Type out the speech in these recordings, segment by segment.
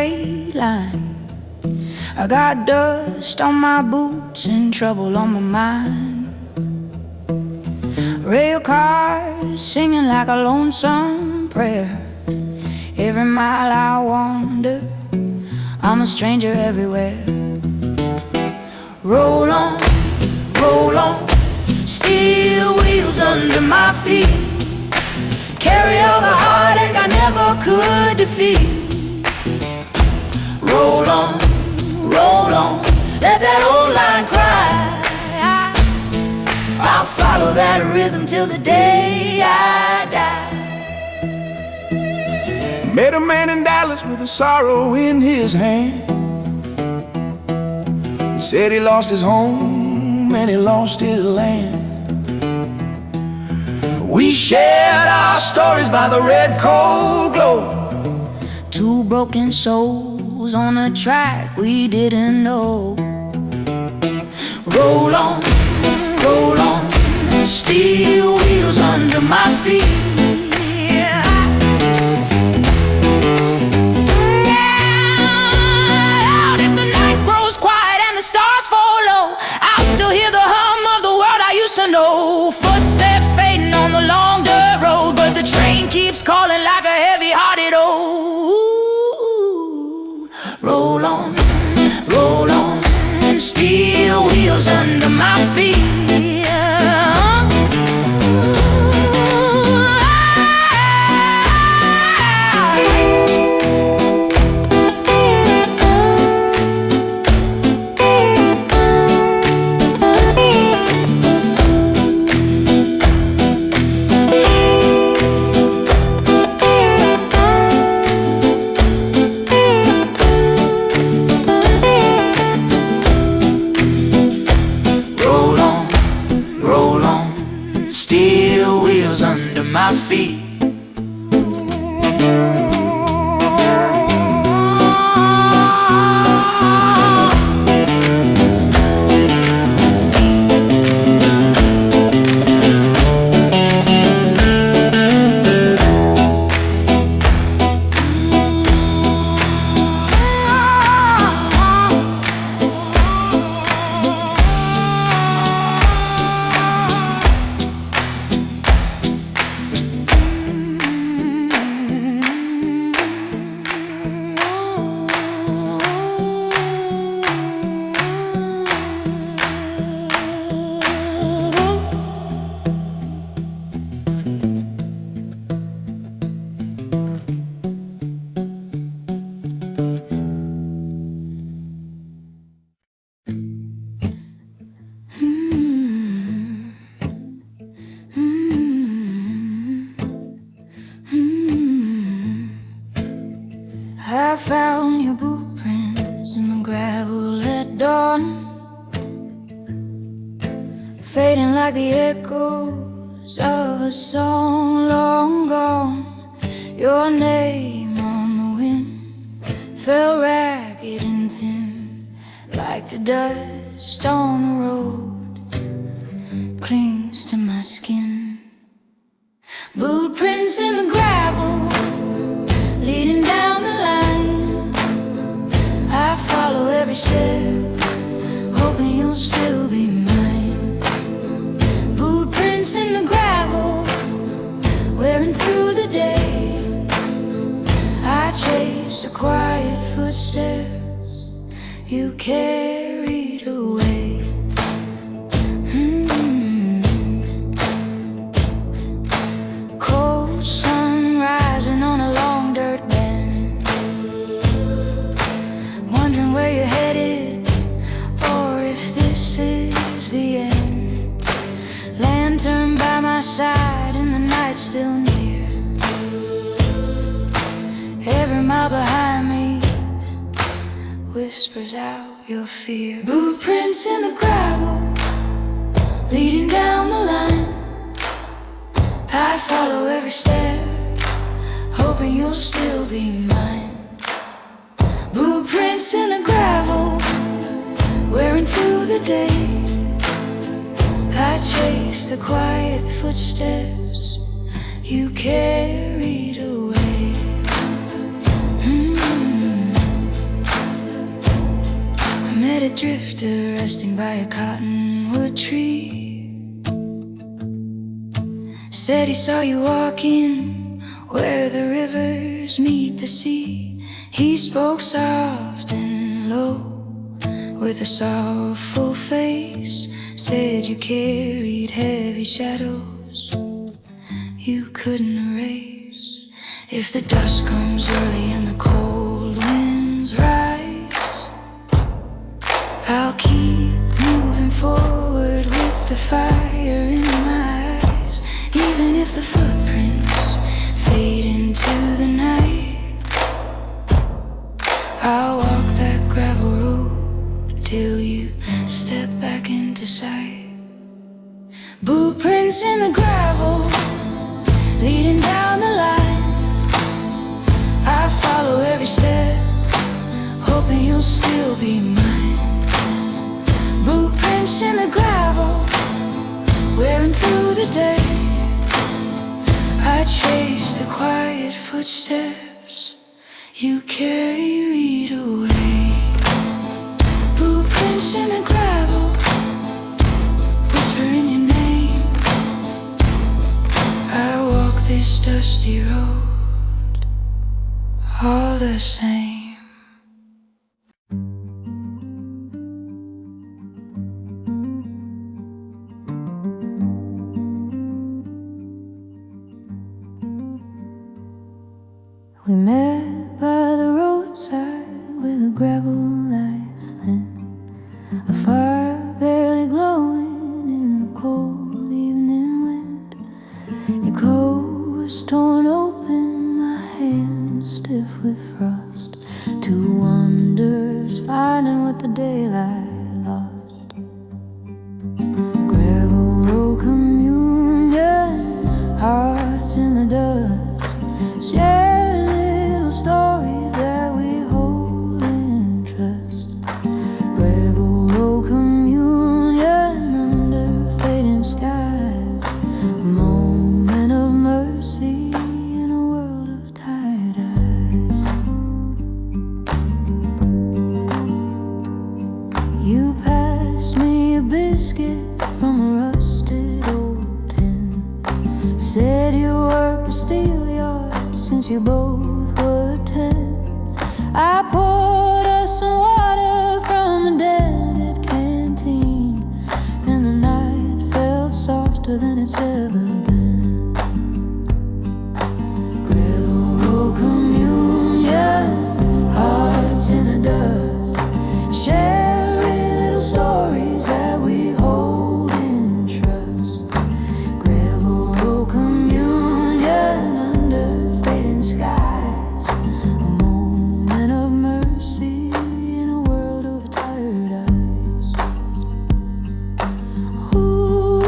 straight line. I got dust on my boots and trouble on my mind. Rail cars singing like a lonesome prayer. Every mile I wander, I'm a stranger everywhere. Roll on, steel wheels under my feet. Carry all the heartache I never could defeat. Roll on, let that old line cry. I'll follow that rhythm till the day I die. Met a man in Dallas with a sorrow in his hand. He said he lost his home and he lost his land. We shared our stories by the red cold glow. Two broken souls on a track we didn't know. Roll on, steel wheels under my feet. If the night grows quiet and the stars fall low, I'll still hear the hum of the world I used to know. Footsteps fading on the long dirt road, but the train keeps calling like a heavy-hearted old. Roll on, steel wheels under my feet. My feet. I found your bootprints in the gravel at dawn, fading like the echoes of a song long gone. Your name on the wind fell ragged and thin, like the dust on the road clings to my skin. Bootprints in the gravel leading down the line. I follow every step, hoping you'll still be mine. Bootprints in the gravel, wearing through the day. I chase the quiet footsteps you carried away. Cold sun rising on a long dirt bend, wondering where you're headed, or if this is the end. Lantern by my side and the night's still near. Every mile behind me whispers out your fear. Bootprints in the gravel, leading down the line. I follow every step, hoping you'll still be mine. Bootprints in the gravel, wearing through the day. I chase the quiet footsteps you carried away. a drifter resting by a cottonwood tree. Said he saw you walking where the rivers meet the sea. He spoke soft and low with a sorrowful face. Said you carried heavy shadows you couldn't erase. If the dusk comes early and the cold winds rise, I'll keep moving forward with the fire in my eyes. Even if the footprints fade into the night, I'll walk that gravel road till you step back into sight. Bootprints in the gravel leading down the line. I follow every step, hoping you'll still be mine. Bootprints in the gravel, wearing through the day. I chase the quiet footsteps you carried away. Bootprints in the gravel, whispering your name. I walk this dusty road all the same. We met by the roadside with a gravel light thin, a fire barely glowing in the cold evening wind. Your coat was torn open, my hands stiff with frost. Two wonders finding what the daylight lost. Gravel road communion, hearts in the dust, sharing little stories that we hold in trust. Gravel road communion under fading skies, a moment of mercy in a world of tired eyes. You passed me a biscuit from a rusted old tin. Said you worked the steel yard since you both were 10. I poured us some water from a dented canteen, and the night felt softer than it's ever been. Gravel road communion, hearts in the dust, sharing little stories that we hold in trust. Gravel road communion under fading skies, a moment of mercy in a world of tired eyes. Ooh,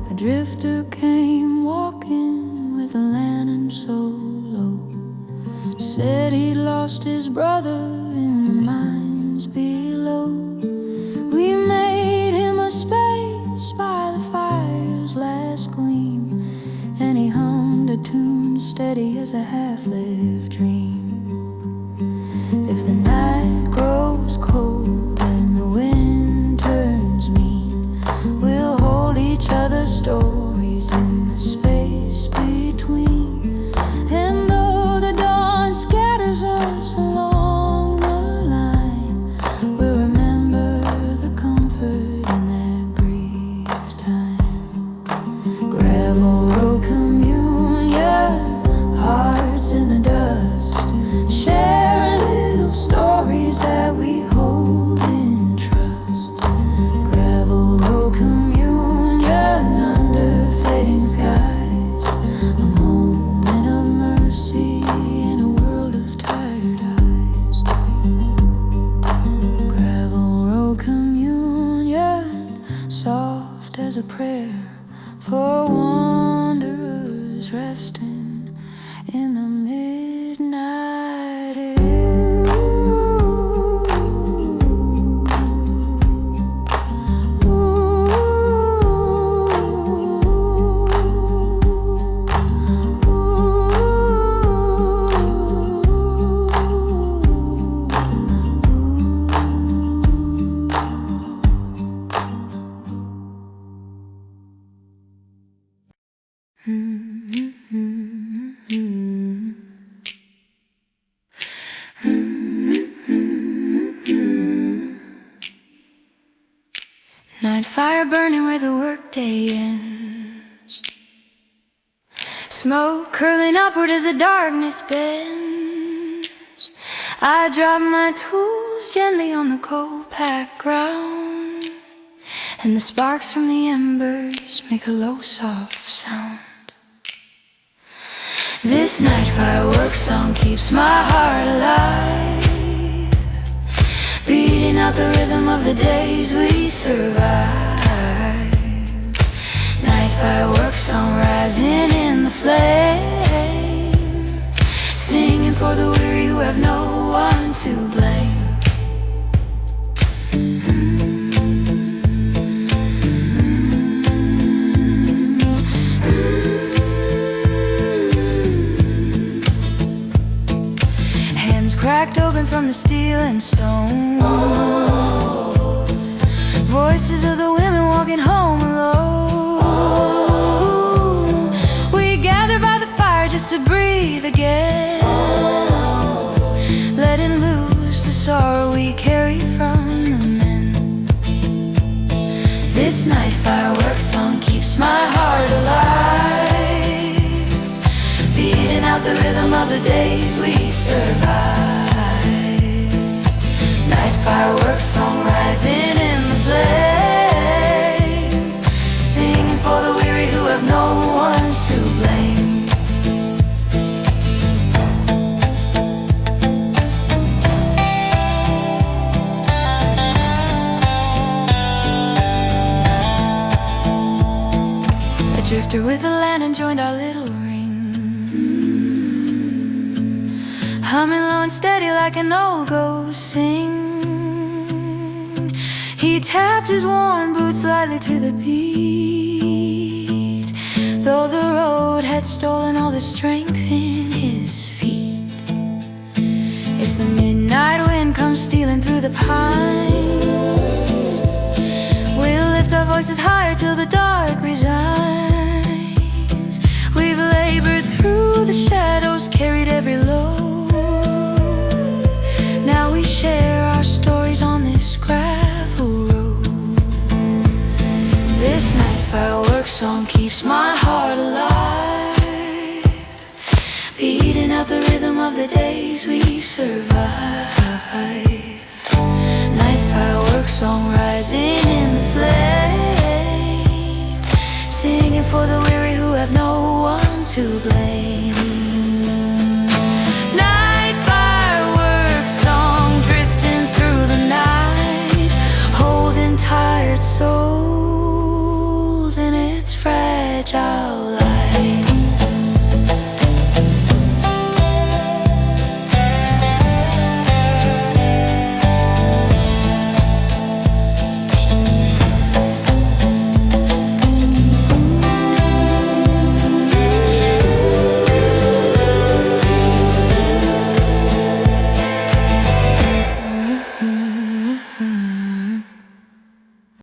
a drifter came walking with a lantern so low. Said he'd lost his brother in the mines below. We made him a space by the fire's last gleam, and he hummed a tune steady as a half-lived dream. If the night grows cold and the wind turns mean, we'll hold each other's stories in the space between. And though the dawn scatters us along the line, we'll remember the comfort in that brief time. Gravel road communion, hearts in the dust, sharing little stories that we hold Nightfire burning where the workday ends, smoke curling upward as the darkness bends. I drop my tools gently on the coal-packed ground, and the sparks from the embers make a low soft sound. This night fireworks song keeps my heart alive, beating out the rhythm of the days we survive. Night fireworks song rising in the flame, singing for the weary who have no one to blame. Hands cracked open from the steel and stone, voices of the women walking home alone. We gather by the fire just to breathe again, letting loose the sorrow we carry from the men. This night fireworks song keeps my heart alive, beating out the rhythm of the days we survive. Night fireworks song rising in the flame, singing for the weary who have no one to blame. A drifter with the land and joined our little ring, humming low and steady like an old ghost sing. He tapped his worn boots lightly to the beat, though the road had stolen all the strength in his feet. If the midnight wind comes stealing through the pines, we'll lift our voices higher till the dark resigns. We've labored through the shadows, carried every load. Now we share our stories on this gravel road. This night fireworks song keeps my heart alive, beating out the rhythm of the days we survive. Night fireworks song rising in the flame, singing for the weary who have no one to blame. Night fireworks song drifting through the night, holding tired souls in its fragile light.